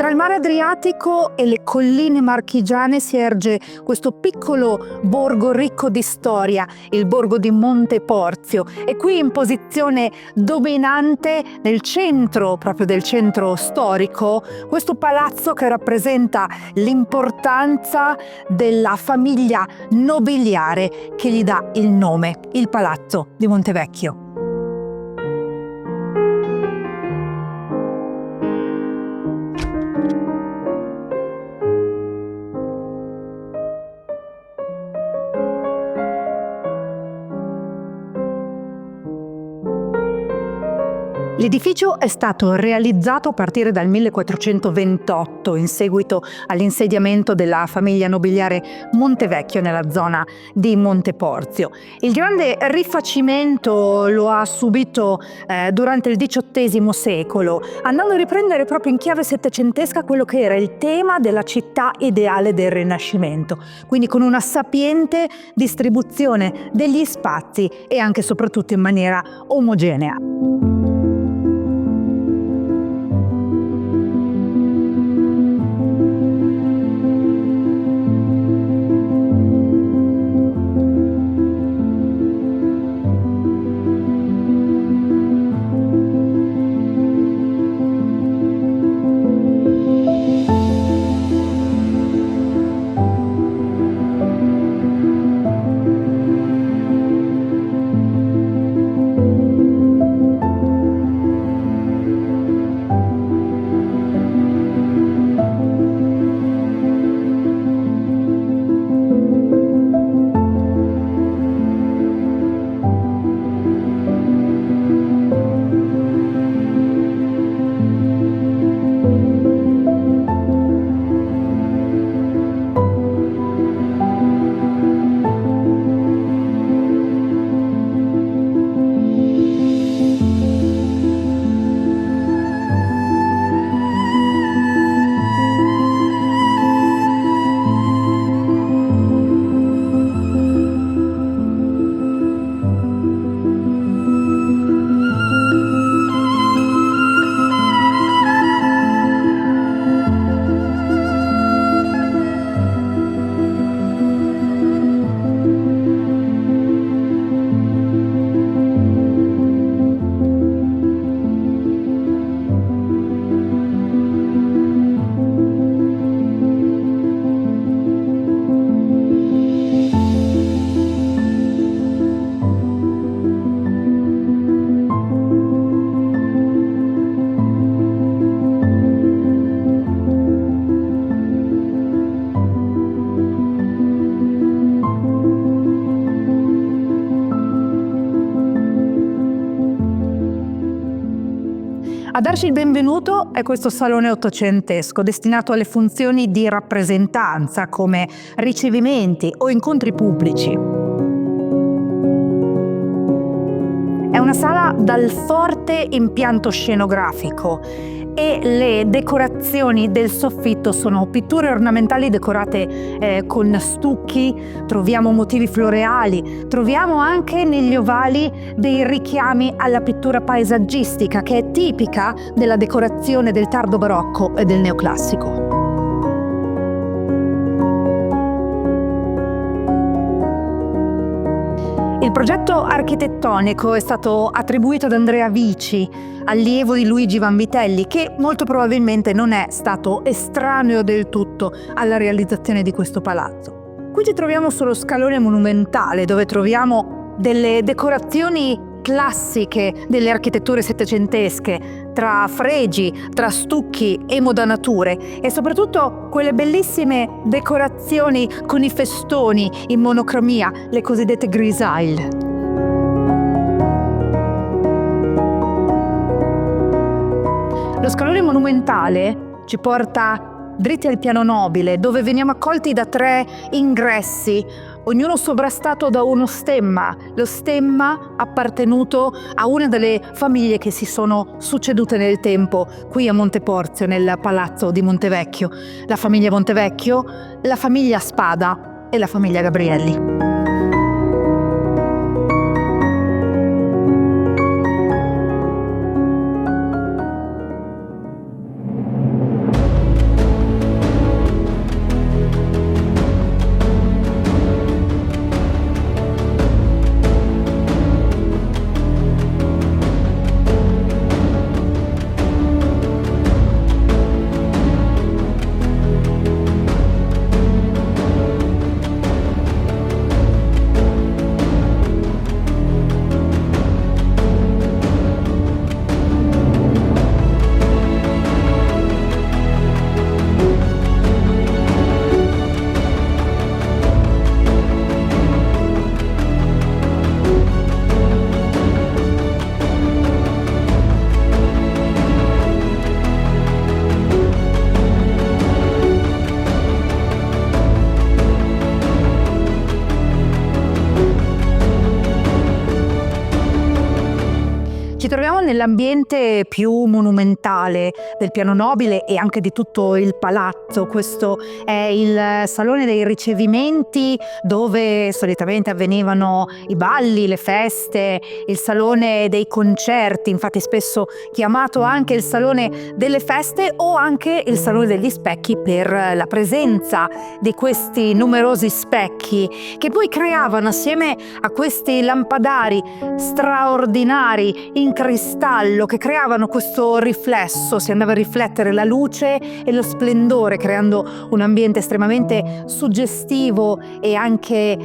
Tra il mare Adriatico e le colline marchigiane si erge questo piccolo borgo ricco di storia, il borgo di Monte Porzio, e qui in posizione dominante nel centro, proprio del centro storico, questo palazzo che rappresenta l'importanza della famiglia nobiliare che gli dà il nome, il Palazzo di Montevecchio. L'edificio è stato realizzato a partire dal 1428 in seguito all'insediamento della famiglia nobiliare Montevecchio nella zona di Monte Porzio. Il grande rifacimento lo ha subito durante il XVIII secolo, andando a riprendere proprio in chiave settecentesca quello che era il tema della città ideale del Rinascimento, quindi con una sapiente distribuzione degli spazi e anche e soprattutto in maniera omogenea. A darci il benvenuto è questo salone ottocentesco destinato alle funzioni di rappresentanza come ricevimenti o incontri pubblici. È una sala dal forte impianto scenografico e le decorazioni del soffitto sono pitture ornamentali decorate con stucchi, troviamo motivi floreali, troviamo anche negli ovali dei richiami alla pittura paesaggistica che è tipica della decorazione del tardo barocco e del neoclassico. Il progetto architettonico è stato attribuito ad Andrea Vici, allievo di Luigi Vanvitelli, che molto probabilmente non è stato estraneo del tutto alla realizzazione di questo palazzo. Qui ci troviamo sullo scalone monumentale, dove troviamo delle decorazioni classiche delle architetture settecentesche, tra fregi, tra stucchi e modanature, e soprattutto quelle bellissime decorazioni con i festoni in monocromia, le cosiddette grisaille. Lo scalone monumentale ci porta dritti al piano nobile, dove veniamo accolti da 3 ingressi, ognuno sovrastato da uno stemma, lo stemma appartenuto a una delle famiglie che si sono succedute nel tempo qui a Monte Porzio, nel Palazzo di Montevecchio. La famiglia Montevecchio, la famiglia Spada e la famiglia Gabrielli. Ci troviamo nell'ambiente più monumentale del piano nobile e anche di tutto il palazzo. Questo è il salone dei ricevimenti, dove solitamente avvenivano i balli, le feste, il salone dei concerti, infatti spesso chiamato anche il salone delle feste o anche il salone degli specchi per la presenza di questi numerosi specchi che poi creavano, assieme a questi lampadari straordinari in cristallo, che creavano questo riflesso, si andava a riflettere la luce e lo splendore, creando un ambiente estremamente suggestivo e anche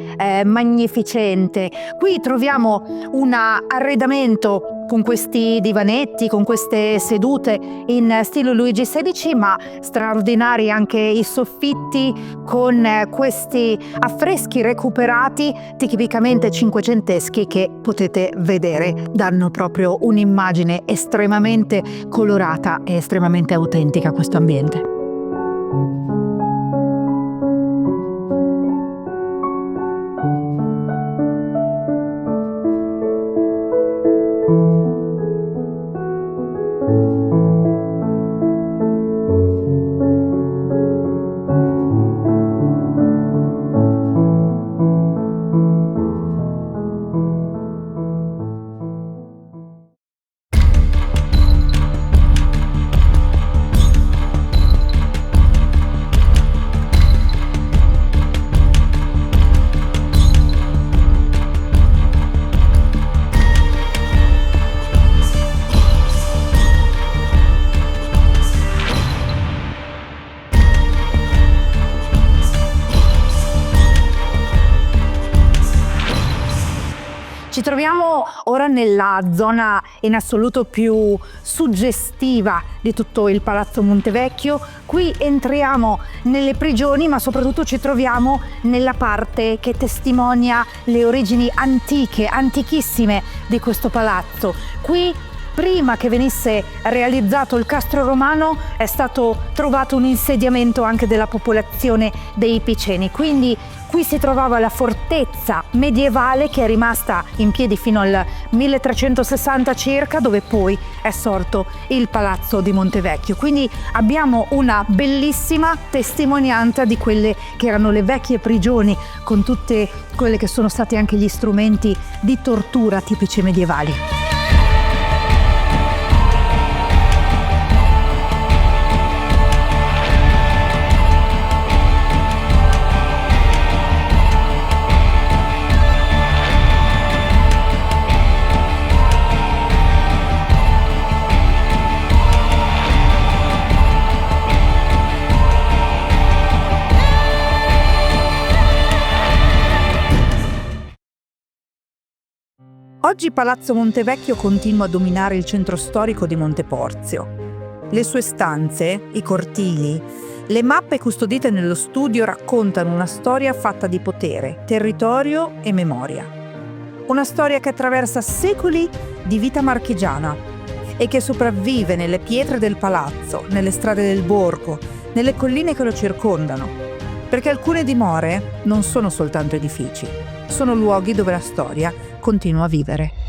magnificente. Qui troviamo un arredamento con questi divanetti, con queste sedute in stile Luigi XVI, ma straordinari anche i soffitti con questi affreschi recuperati tipicamente cinquecenteschi che potete vedere, danno proprio un'immagine estremamente colorata e estremamente autentica a questo ambiente. Ci troviamo ora nella zona in assoluto più suggestiva di tutto il Palazzo Montevecchio. Qui entriamo nelle prigioni, ma soprattutto ci troviamo nella parte che testimonia le origini antiche, antichissime di questo palazzo. Qui, prima che venisse realizzato il castro romano, è stato trovato un insediamento anche della popolazione dei Piceni, quindi qui si trovava la fortezza medievale che è rimasta in piedi fino al 1360 circa, dove poi è sorto il Palazzo di Montevecchio. Quindi abbiamo una bellissima testimonianza di quelle che erano le vecchie prigioni, con tutte quelle che sono stati anche gli strumenti di tortura tipici medievali. Oggi Palazzo Montevecchio continua a dominare il centro storico di Monteporzio. Le sue stanze, i cortili, le mappe custodite nello studio raccontano una storia fatta di potere, territorio e memoria. Una storia che attraversa secoli di vita marchigiana e che sopravvive nelle pietre del palazzo, nelle strade del borgo, nelle colline che lo circondano. Perché alcune dimore non sono soltanto edifici, sono luoghi dove la storia continua a vivere.